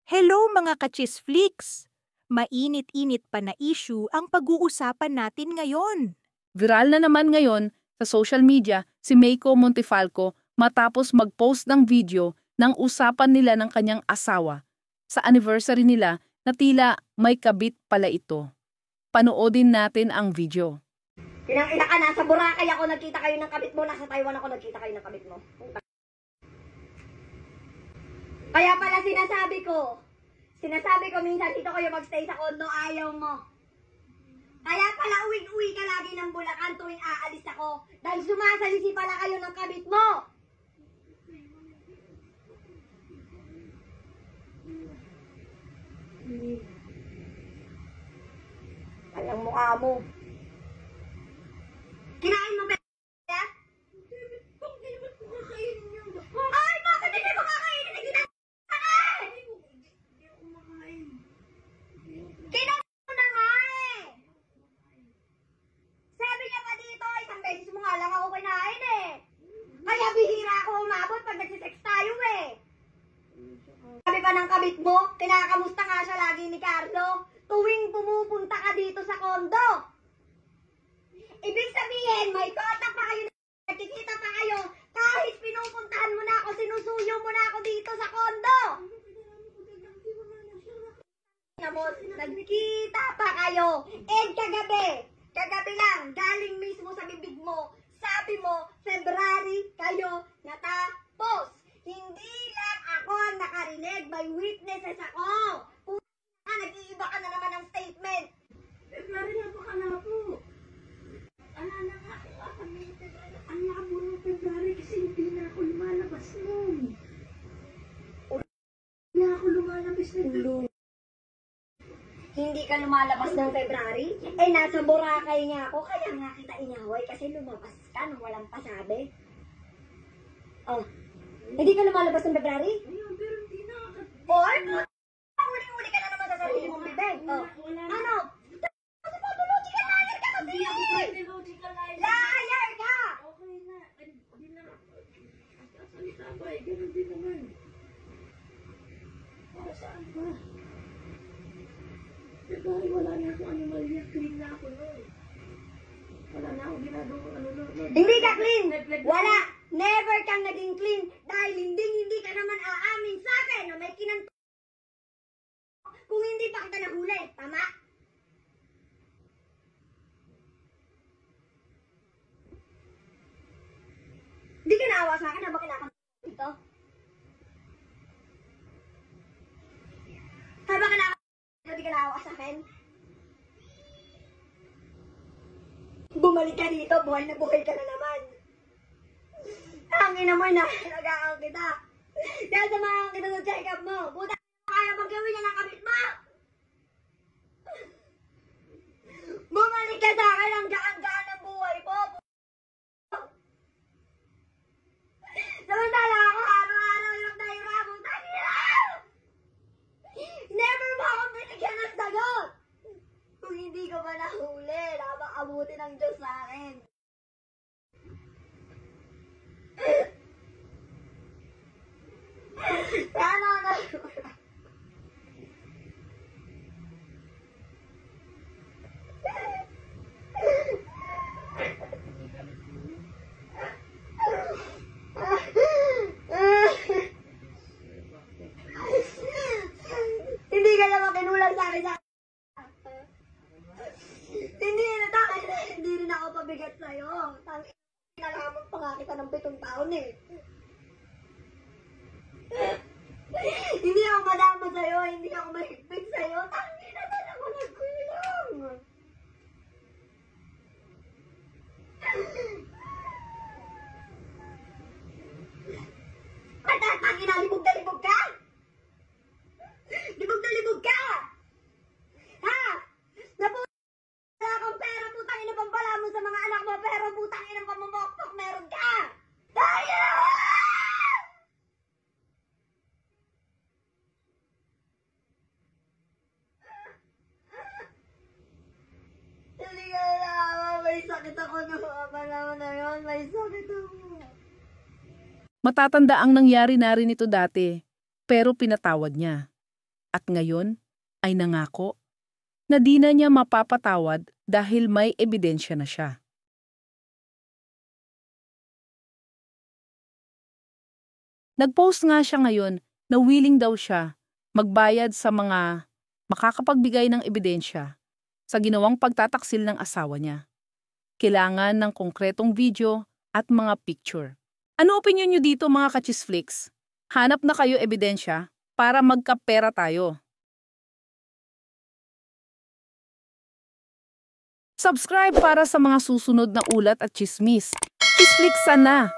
Hello mga ka-chisflix! Mainit-init pa na issue ang pag-uusapan natin ngayon. Viral na naman ngayon sa social media si Meiko Montefalco matapos mag-post ng video ng usapan nila ng kanyang asawa sa anniversary nila na tila may kabit pala ito. Panoodin natin ang video. Pinang-ina ka, nasa Boracay ako nagkita kayo ng kabit mo, nasa Taiwan ako nagkita kayo ng kabit mo. Kaya pala sinasabi ko minsan dito kayo magstay sa condo, ayaw mo. Kaya pala uwi-uwi ka lagi ng Bulacan tuwing aalis ako. Dahil sumasalisi pala kayo ng kabit mo. Kayang mukha mo. Kinain mo ba? Ay, bakit hindi mo kakainin? Hindi na kinain mo na nga eh. Sabi niya pa dito, isang beses mo nga lang ako kinain eh. Kaya bihira ako umabot pag nagsisex tayo eh. Sabi pa ng kabit mo, kinakamusta nga siya lagi ni Carlo tuwing pumupunta ka dito sa condo. Ibig sabihin, may kontak pa kayo, nagkikita pa kayo, kahit pinupuntahan mo na ako, sinusuyo mo na ako dito sa condo. Nagkita pa kayo, and kagabi lang, galing mismo sa bibig mo, sabi mo, February kayo natapos. Hindi lang ako ang nakarinig, may witnesses ako. Kung nag-iiba ka na naman ng statement. February lang po ka na po. Ala na nga ako kami. Ang labo ng February kasi hindi na ako lumalabas nun. Hindi na ako lumalabas nun. Hindi ka lumalabas ng February? Eh, nasa Boracay nga ako, kaya nga kita inaway kasi lumabas ka nung walang pasabi. Oh, hindi ka lumalabas ng February? Ayun, pero hindi na. Or, huli-huli ka na naman sa sarili mong bibig. Oh, ano? Kasi patuluti ka, liar ka kasi! Liar ka! Okay na. Hindi na. Salita ba eh, ganun din naman. Para saan ba? February, wala na akong animal clean na ako nun. Wala na akong ginagawa ano nun. Hindi ka clean! Wala! Never kang naging clean dahil hindi ka naman aamin sa akin na may kung hindi pa kita nahuli. Tama? Hindi ka naawa sa akin habang kinakanta dito? Habang kinakanta hindi ka naawa sa akin? Bumalik ka dito, buhay na buhay ka na naman. Tangin naman na, nag-aang kita. Dahil samahan kita sa check-up mo. Puta, kaya magawin niya ng kabit mo. Bumalik ka sa akin ang gaan-gaan ng buhay mo. Samantala ako, araw-araw yung nahirap mong tangina. Never mo akong binigyan ng sagot. Kung hindi ko ba nahuli, dapat abutin ng Diyos sa akin. Sana na. Hindi ka naman kinulang sa akin. Hindi rin ako pabigat sa'yo. Nalaman pa nga kita ng 7 taon eh. Hindi ako madama sa'yo, hindi ako mahigpit sa'yo. Tangi na saan ako nagkulang. Tangi na, libog na libog ka? Libog na libog ka? Ha? Wala kang pera, putang ina pampala mo sa mga anak mo, pero putang ina pamamokpok meron ka! Tayo! Hindi ka na, may sakit ako ng mga panahon na yun, may sakit ako. Matatanda ang nangyari na rin ito dati, pero pinatawad niya. At ngayon ay nangako na di na niya mapapatawad dahil may ebidensya na siya. Nag-post nga siya ngayon na willing daw siya magbayad sa mga makakapagbigay ng ebidensya sa ginawang pagtataksil ng asawa niya. Kailangan ng konkretong video at mga picture. Ano opinion niyo dito mga ka-Chisflix? Hanap na kayo ebidensya para magkapera tayo. Subscribe para sa mga susunod na ulat at chismis. Chisflix sana!